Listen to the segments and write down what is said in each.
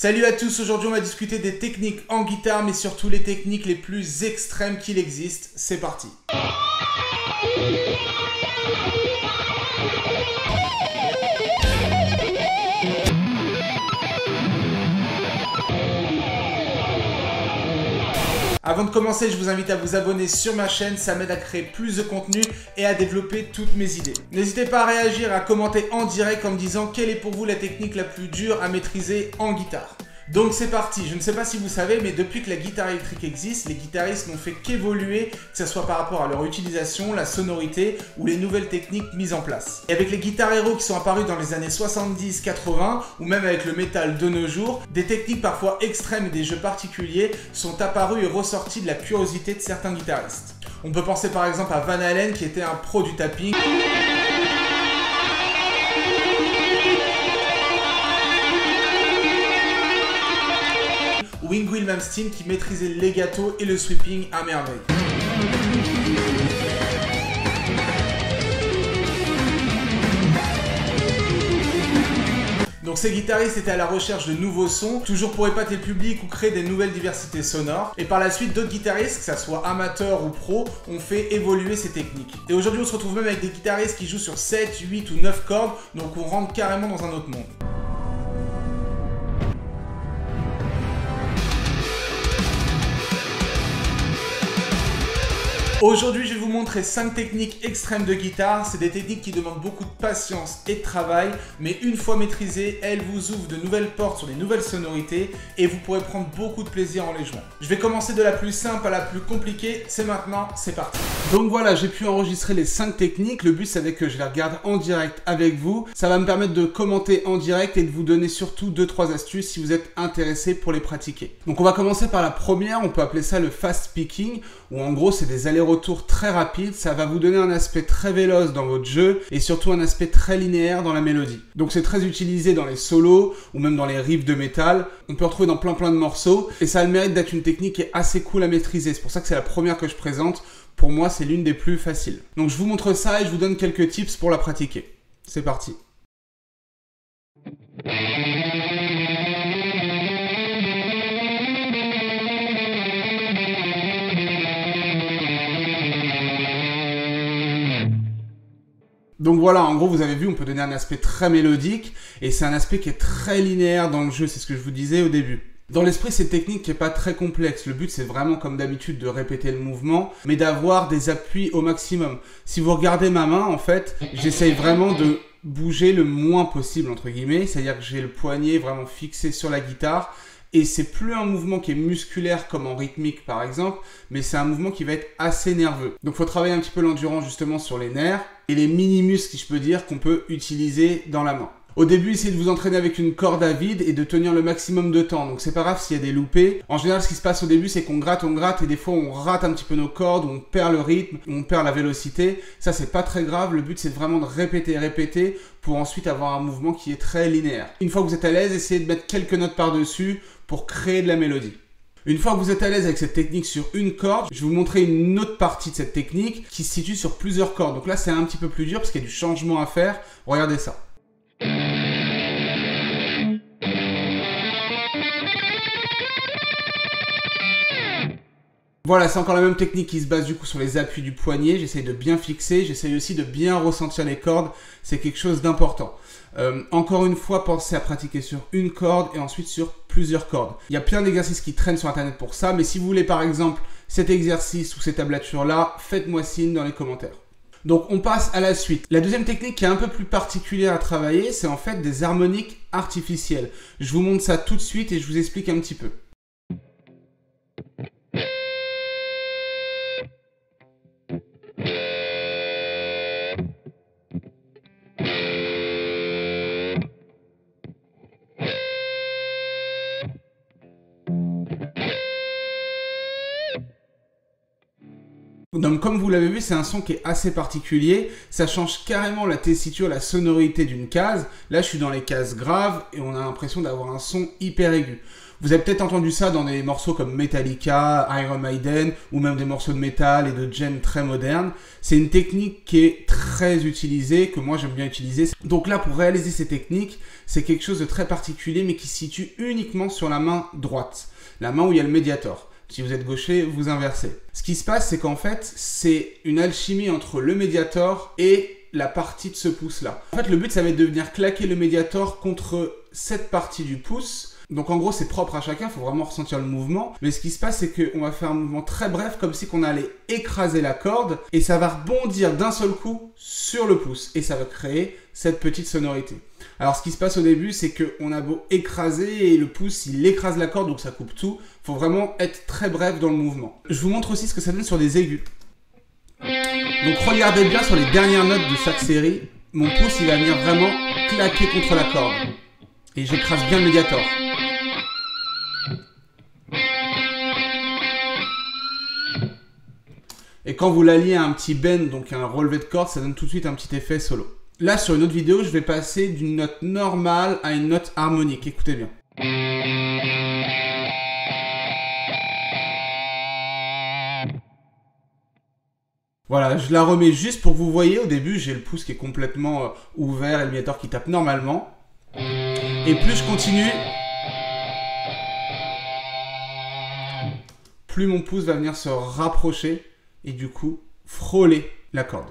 Salut à tous, aujourd'hui on va discuter des techniques en guitare, mais surtout les techniques les plus extrêmes qu'il existe. C'est parti. Avant de commencer, je vous invite à vous abonner sur ma chaîne, ça m'aide à créer plus de contenu et à développer toutes mes idées. N'hésitez pas à réagir, à commenter en direct en me disant quelle est pour vous la technique la plus dure à maîtriser en guitare. Donc c'est parti, je ne sais pas si vous savez, mais depuis que la guitare électrique existe, les guitaristes n'ont fait qu'évoluer, que ce soit par rapport à leur utilisation, la sonorité ou les nouvelles techniques mises en place. Et avec les guitares héros qui sont apparues dans les années 70-80, ou même avec le métal de nos jours, des techniques parfois extrêmes et des jeux particuliers sont apparus et ressortis de la curiosité de certains guitaristes. On peut penser par exemple à Van Halen qui était un pro du tapping, ou Yngwie Malmsteen qui maîtrisait le legato et le sweeping à merveille. Donc ces guitaristes étaient à la recherche de nouveaux sons, toujours pour épater le public ou créer des nouvelles diversités sonores. Et par la suite, d'autres guitaristes, que ce soit amateurs ou pros, ont fait évoluer ces techniques. Et aujourd'hui, on se retrouve même avec des guitaristes qui jouent sur 7, 8 ou 9 cordes, donc on rentre carrément dans un autre monde. Aujourd'hui, je vais vous montrer 5 techniques extrêmes de guitare. C'est des techniques qui demandent beaucoup de patience et de travail, mais une fois maîtrisées, elles vous ouvrent de nouvelles portes sur des nouvelles sonorités et vous pourrez prendre beaucoup de plaisir en les jouant. Je vais commencer de la plus simple à la plus compliquée. C'est maintenant, c'est parti. Donc voilà, j'ai pu enregistrer les 5 techniques. Le but, c'est que je les regarde en direct avec vous. Ça va me permettre de commenter en direct et de vous donner surtout 2-3 astuces si vous êtes intéressé pour les pratiquer. Donc on va commencer par la première, on peut appeler ça le fast picking, où en gros, c'est des allers-retours très rapides. Ça va vous donner un aspect très véloce dans votre jeu et surtout un aspect très linéaire dans la mélodie. Donc c'est très utilisé dans les solos ou même dans les riffs de métal. On peut retrouver dans plein de morceaux et ça a le mérite d'être une technique qui est assez cool à maîtriser. C'est pour ça que c'est la première que je présente. Pour moi, c'est l'une des plus faciles. Donc je vous montre ça et je vous donne quelques tips pour la pratiquer. C'est parti. Donc voilà, en gros, vous avez vu, on peut donner un aspect très mélodique et c'est un aspect qui est très linéaire dans le jeu, c'est ce que je vous disais au début. Dans l'esprit, c'est une technique qui n'est pas très complexe. Le but, c'est vraiment, comme d'habitude, de répéter le mouvement, mais d'avoir des appuis au maximum. Si vous regardez ma main, en fait, j'essaye vraiment de bouger le moins possible, entre guillemets. C'est-à-dire que j'ai le poignet vraiment fixé sur la guitare. Et c'est plus un mouvement qui est musculaire comme en rythmique par exemple, mais c'est un mouvement qui va être assez nerveux. Donc il faut travailler un petit peu l'endurance justement sur les nerfs et les mini-muscles, si je peux dire, qu'on peut utiliser dans la main. Au début, essayez de vous entraîner avec une corde à vide et de tenir le maximum de temps. Donc c'est pas grave s'il y a des loupés. En général, ce qui se passe au début, c'est qu'on gratte et des fois on rate un petit peu nos cordes, on perd le rythme, on perd la vélocité. Ça, c'est pas très grave. Le but, c'est vraiment de répéter pour ensuite avoir un mouvement qui est très linéaire. Une fois que vous êtes à l'aise, essayez de mettre quelques notes par-dessus pour créer de la mélodie. Une fois que vous êtes à l'aise avec cette technique sur une corde, je vais vous montrer une autre partie de cette technique qui se situe sur plusieurs cordes. Donc là, c'est un petit peu plus dur parce qu'il y a du changement à faire. Regardez ça. Voilà, c'est encore la même technique qui se base du coup sur les appuis du poignet. J'essaye de bien fixer, j'essaye aussi de bien ressentir les cordes. C'est quelque chose d'important. Encore une fois, pensez à pratiquer sur une corde et ensuite sur plusieurs cordes. Il y a plein d'exercices qui traînent sur internet pour ça, mais si vous voulez par exemple cet exercice ou cette tablature-là, faites-moi signe dans les commentaires. Donc on passe à la suite. La deuxième technique qui est un peu plus particulière à travailler, c'est en fait des harmoniques artificielles. Je vous montre ça tout de suite et je vous explique un petit peu. Donc comme vous l'avez vu, c'est un son qui est assez particulier, ça change carrément la tessiture, la sonorité d'une case. Là je suis dans les cases graves et on a l'impression d'avoir un son hyper aigu. Vous avez peut-être entendu ça dans des morceaux comme Metallica, Iron Maiden ou même des morceaux de métal et de gen très modernes. C'est une technique qui est très utilisée, que moi j'aime bien utiliser. Donc là pour réaliser ces techniques, c'est quelque chose de très particulier mais qui se situe uniquement sur la main droite, la main où il y a le médiator. Si vous êtes gaucher, vous inversez. Ce qui se passe, c'est qu'en fait, c'est une alchimie entre le médiator et la partie de ce pouce-là. En fait, le but, ça va être de venir claquer le médiator contre cette partie du pouce. Donc en gros, c'est propre à chacun, il faut vraiment ressentir le mouvement. Mais ce qui se passe, c'est qu'on va faire un mouvement très bref, comme si on allait écraser la corde, et ça va rebondir d'un seul coup sur le pouce. Et ça va créer cette petite sonorité. Alors ce qui se passe au début, c'est qu'on a beau écraser, et le pouce, il écrase la corde, donc ça coupe tout. Il faut vraiment être très bref dans le mouvement. Je vous montre aussi ce que ça donne sur des aigus. Donc regardez bien sur les dernières notes de chaque série, mon pouce, il va venir vraiment claquer contre la corde. Et j'écrase bien le médiator. Et quand vous l'alliez à un petit bend, donc un relevé de corde, ça donne tout de suite un petit effet solo. Là, sur une autre vidéo, je vais passer d'une note normale à une note harmonique. Écoutez bien. Voilà, je la remets juste pour que vous voyez. Au début, j'ai le pouce qui est complètement ouvert et le médiator qui tape normalement. Et plus je continue, plus mon pouce va venir se rapprocher et du coup frôler la corde.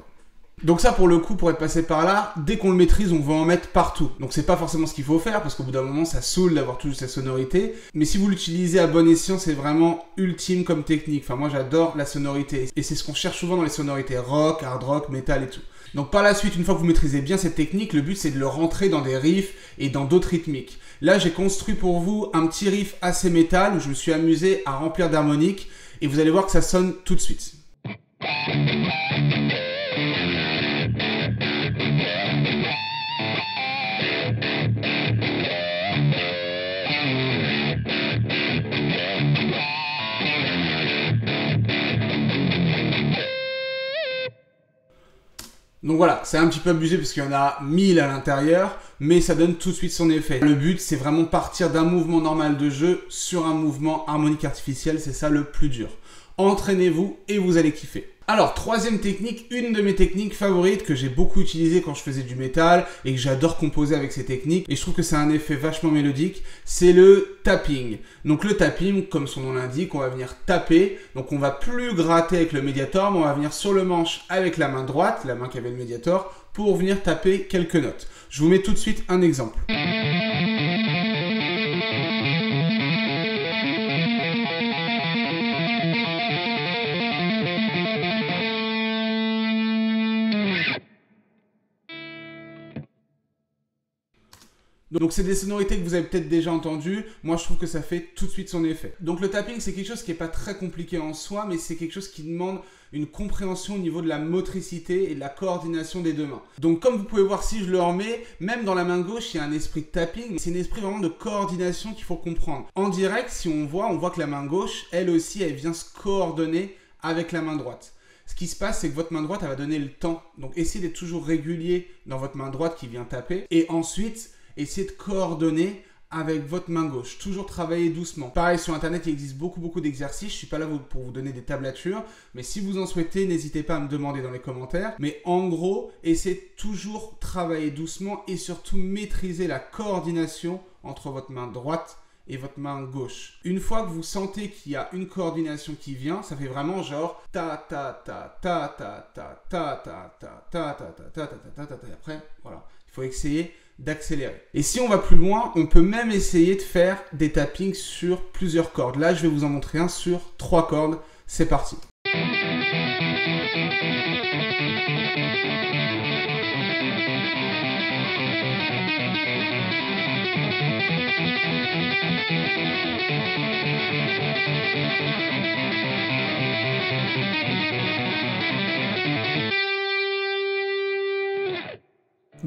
Donc ça, pour le coup, pour être passé par là, dès qu'on le maîtrise, on va en mettre partout. Donc c'est pas forcément ce qu'il faut faire, parce qu'au bout d'un moment, ça saoule d'avoir toujours cette sonorité. Mais si vous l'utilisez à bon escient, c'est vraiment ultime comme technique. Enfin, moi, j'adore la sonorité. Et c'est ce qu'on cherche souvent dans les sonorités rock, hard rock, metal et tout. Donc par la suite, une fois que vous maîtrisez bien cette technique, le but, c'est de le rentrer dans des riffs et dans d'autres rythmiques. Là, j'ai construit pour vous un petit riff assez métal, où je me suis amusé à remplir d'harmoniques. Et vous allez voir que ça sonne tout de suite. Donc voilà, c'est un petit peu abusé parce qu'il y en a 1000 à l'intérieur, mais ça donne tout de suite son effet. Le but, c'est vraiment partir d'un mouvement normal de jeu sur un mouvement harmonique artificiel, c'est ça le plus dur. Entraînez-vous et vous allez kiffer. Alors, troisième technique, une de mes techniques favorites que j'ai beaucoup utilisée quand je faisais du métal et que j'adore composer avec ces techniques, et je trouve que c'est un effet vachement mélodique, c'est le tapping. Donc le tapping, comme son nom l'indique, on va venir taper, donc on va plus gratter avec le médiator, mais on va venir sur le manche avec la main droite, la main qui avait le médiator, pour venir taper quelques notes. Je vous mets tout de suite un exemple. Donc c'est des sonorités que vous avez peut-être déjà entendues. Moi je trouve que ça fait tout de suite son effet. Donc le tapping, c'est quelque chose qui n'est pas très compliqué en soi, mais c'est quelque chose qui demande une compréhension au niveau de la motricité et de la coordination des deux mains. Donc comme vous pouvez voir, si je le remets, même dans la main gauche, il y a un esprit de tapping. C'est un esprit vraiment de coordination qu'il faut comprendre. En direct, si on voit que la main gauche, elle aussi, elle vient se coordonner avec la main droite. Ce qui se passe, c'est que votre main droite, elle va donner le temps. Donc essayez d'être toujours régulier dans votre main droite qui vient taper. Et ensuite, essayez de coordonner avec votre main gauche. Toujours travailler doucement. Pareil, sur Internet, il existe beaucoup d'exercices. Je ne suis pas là pour vous donner des tablatures. Mais si vous en souhaitez, n'hésitez pas à me demander dans les commentaires. Mais en gros, essayez de toujours travailler doucement et surtout maîtriser la coordination entre votre main droite et votre main gauche. Une fois que vous sentez qu'il y a une coordination qui vient, ça fait vraiment genre ta ta ta ta ta ta ta ta ta ta ta ta ta ta ta ta. Et après, voilà, il faut essayer d'accélérer. Et si on va plus loin, on peut même essayer de faire des tappings sur plusieurs cordes. Là, je vais vous en montrer un sur 3 cordes. C'est parti.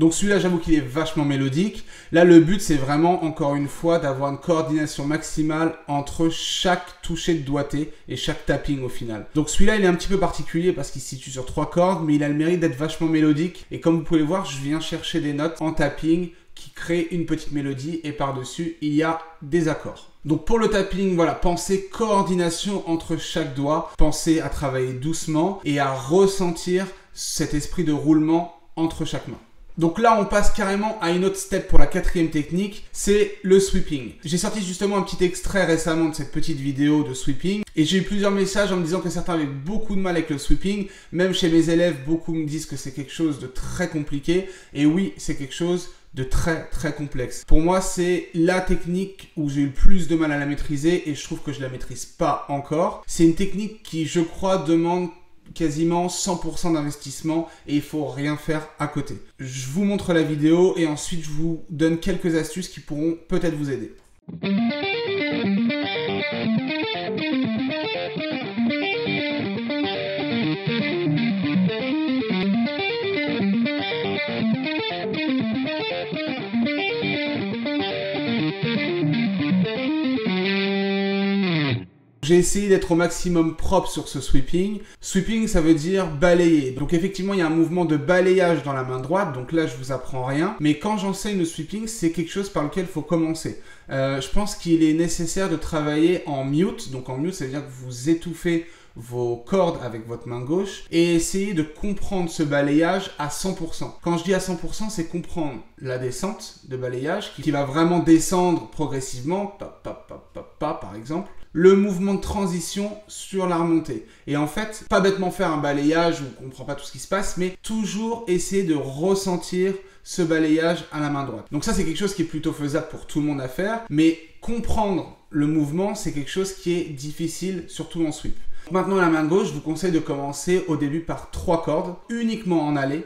Donc celui-là, j'avoue qu'il est vachement mélodique. Là, le but, c'est vraiment, encore une fois, d'avoir une coordination maximale entre chaque toucher de doigté et chaque tapping au final. Donc celui-là, il est un petit peu particulier parce qu'il se situe sur 3 cordes, mais il a le mérite d'être vachement mélodique. Et comme vous pouvez le voir, je viens chercher des notes en tapping qui créent une petite mélodie et par-dessus, il y a des accords. Donc pour le tapping, voilà, pensez coordination entre chaque doigt, pensez à travailler doucement et à ressentir cet esprit de roulement entre chaque main. Donc là, on passe carrément à une autre step pour la 4e technique, c'est le sweeping. J'ai sorti justement un petit extrait récemment de cette petite vidéo de sweeping et j'ai eu plusieurs messages en me disant que certains avaient beaucoup de mal avec le sweeping. Même chez mes élèves, beaucoup me disent que c'est quelque chose de très compliqué. Et oui, c'est quelque chose de très complexe. Pour moi, c'est la technique où j'ai eu le plus de mal à la maîtriser et je trouve que je la maîtrise pas encore. C'est une technique qui, je crois, demande quasiment 100% d'investissement et il faut rien faire à côté. Je vous montre la vidéo et ensuite je vous donne quelques astuces qui pourront peut-être vous aider. J'ai essayé d'être au maximum propre sur ce sweeping. Sweeping, ça veut dire balayer. Donc effectivement, il y a un mouvement de balayage dans la main droite. Donc là, je vous apprends rien. Mais quand j'enseigne le sweeping, c'est quelque chose par lequel il faut commencer. Je pense qu'il est nécessaire de travailler en mute. Donc en mute, ça veut dire que vous étouffez vos cordes avec votre main gauche et essayer de comprendre ce balayage à 100%. Quand je dis à 100%, c'est comprendre la descente de balayage qui va vraiment descendre progressivement, par exemple. Le mouvement de transition sur la remontée. Et en fait, pas bêtement faire un balayage où on ne comprend pas tout ce qui se passe, mais toujours essayer de ressentir ce balayage à la main droite. Donc ça, c'est quelque chose qui est plutôt faisable pour tout le monde à faire, mais comprendre le mouvement, c'est quelque chose qui est difficile, surtout en sweep. Maintenant, la main gauche, je vous conseille de commencer au début par 3 cordes, uniquement en aller,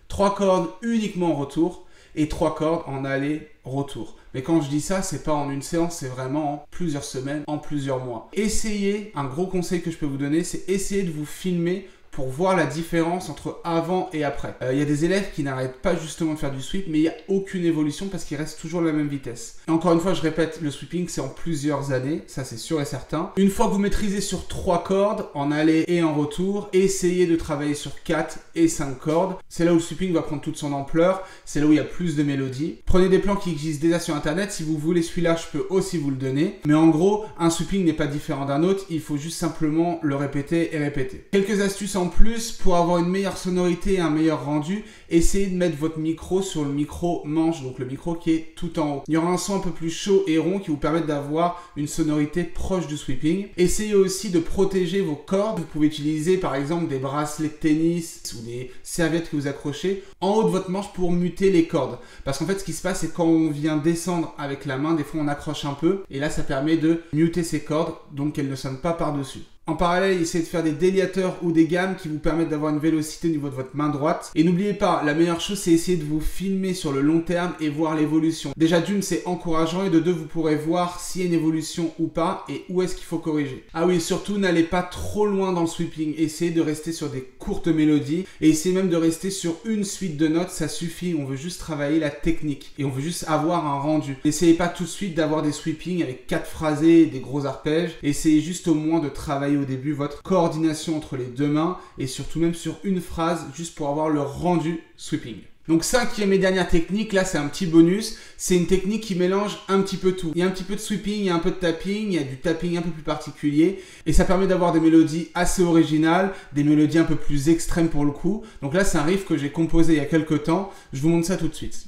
3 cordes uniquement en retour, et 3 cordes en aller-retour. Mais quand je dis ça, c'est pas en une séance, c'est vraiment en plusieurs semaines, en plusieurs mois. Essayez, un gros conseil que je peux vous donner, c'est essayer de vous filmer pour voir la différence entre avant et après. Il y a des élèves qui n'arrêtent pas justement de faire du sweep, mais il n'y a aucune évolution parce qu'ils restent toujours à la même vitesse. Et encore une fois, je répète, le sweeping, c'est en plusieurs années, ça c'est sûr et certain. Une fois que vous maîtrisez sur 3 cordes, en aller et en retour, essayez de travailler sur 4 et 5 cordes. C'est là où le sweeping va prendre toute son ampleur, c'est là où il y a plus de mélodie. Prenez des plans qui existent déjà sur internet, si vous voulez celui-là, je peux aussi vous le donner. Mais en gros, un sweeping n'est pas différent d'un autre, il faut juste simplement le répéter et répéter. Quelques astuces en plus, pour avoir une meilleure sonorité et un meilleur rendu, essayez de mettre votre micro sur le micro manche, donc le micro qui est tout en haut. Il y aura un son un peu plus chaud et rond qui vous permet d'avoir une sonorité proche du sweeping. Essayez aussi de protéger vos cordes. Vous pouvez utiliser par exemple des bracelets de tennis ou des serviettes que vous accrochez en haut de votre manche pour muter les cordes. Parce qu'en fait, ce qui se passe, c'est quand on vient descendre avec la main, des fois on accroche un peu et là ça permet de muter ces cordes, donc qu'elles ne sonnent pas par-dessus. En parallèle, essayez de faire des déliateurs ou des gammes qui vous permettent d'avoir une vélocité au niveau de votre main droite. Et n'oubliez pas, la meilleure chose, c'est essayer de vous filmer sur le long terme et voir l'évolution. Déjà d'une, c'est encourageant et de deux, vous pourrez voir s'il y a une évolution ou pas et où est-ce qu'il faut corriger. Ah oui, surtout, n'allez pas trop loin dans le sweeping. Essayez de rester sur des courtes mélodies et essayez même de rester sur une suite de notes, ça suffit. On veut juste travailler la technique et on veut juste avoir un rendu. N'essayez pas tout de suite d'avoir des sweepings avec 4 phrasés et des gros arpèges. Essayez juste au moins de travailler au début votre coordination entre les deux mains et surtout même sur une phrase juste pour avoir le rendu sweeping. Donc 5e et dernière technique, là c'est un petit bonus, c'est une technique qui mélange un petit peu tout. Il y a un petit peu de sweeping, il y a un peu de tapping, il y a du tapping un peu plus particulier et ça permet d'avoir des mélodies assez originales, des mélodies un peu plus extrêmes pour le coup. Donc là c'est un riff que j'ai composé il y a quelques temps, je vous montre ça tout de suite.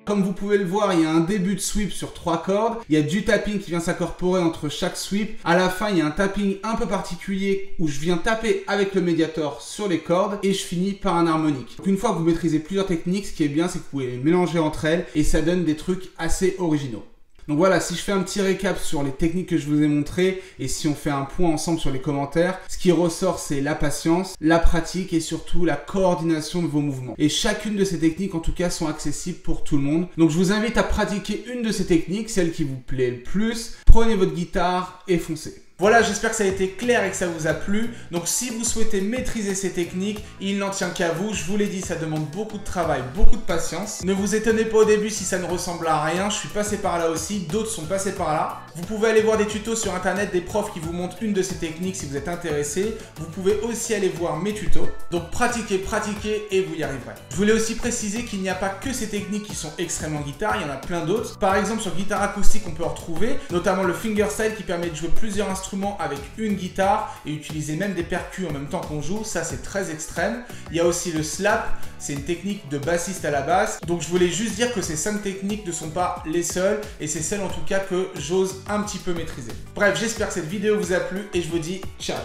Comme vous pouvez le voir, il y a un début de sweep sur 3 cordes. Il y a du tapping qui vient s'incorporer entre chaque sweep. À la fin, il y a un tapping un peu particulier où je viens taper avec le médiator sur les cordes et je finis par un harmonique. Donc une fois que vous maîtrisez plusieurs techniques, ce qui est bien, c'est que vous pouvez les mélanger entre elles et ça donne des trucs assez originaux. Donc voilà, si je fais un petit récap sur les techniques que je vous ai montrées et si on fait un point ensemble sur les commentaires, ce qui ressort c'est la patience, la pratique et surtout la coordination de vos mouvements. Et chacune de ces techniques en tout cas sont accessibles pour tout le monde. Donc je vous invite à pratiquer une de ces techniques, celle qui vous plaît le plus. Prenez votre guitare et foncez. Voilà, j'espère que ça a été clair et que ça vous a plu. Donc si vous souhaitez maîtriser ces techniques, il n'en tient qu'à vous. Je vous l'ai dit, ça demande beaucoup de travail, beaucoup de patience. Ne vous étonnez pas au début si ça ne ressemble à rien. Je suis passé par là aussi, d'autres sont passés par là. Vous pouvez aller voir des tutos sur internet, des profs qui vous montrent une de ces techniques si vous êtes intéressé. Vous pouvez aussi aller voir mes tutos. Donc pratiquez, pratiquez et vous y arriverez. Je voulais aussi préciser qu'il n'y a pas que ces techniques qui sont extrêmement guitare, il y en a plein d'autres. Par exemple sur guitare acoustique on peut en retrouver, notamment le fingerstyle qui permet de jouer plusieurs instruments avec une guitare et utiliser même des percus en même temps qu'on joue, ça c'est très extrême. Il y a aussi le slap, c'est une technique de bassiste à la basse. Donc je voulais juste dire que ces 5 techniques ne sont pas les seules et c'est celles en tout cas que j'ose un petit peu maîtriser. Bref, j'espère que cette vidéo vous a plu et je vous dis ciao.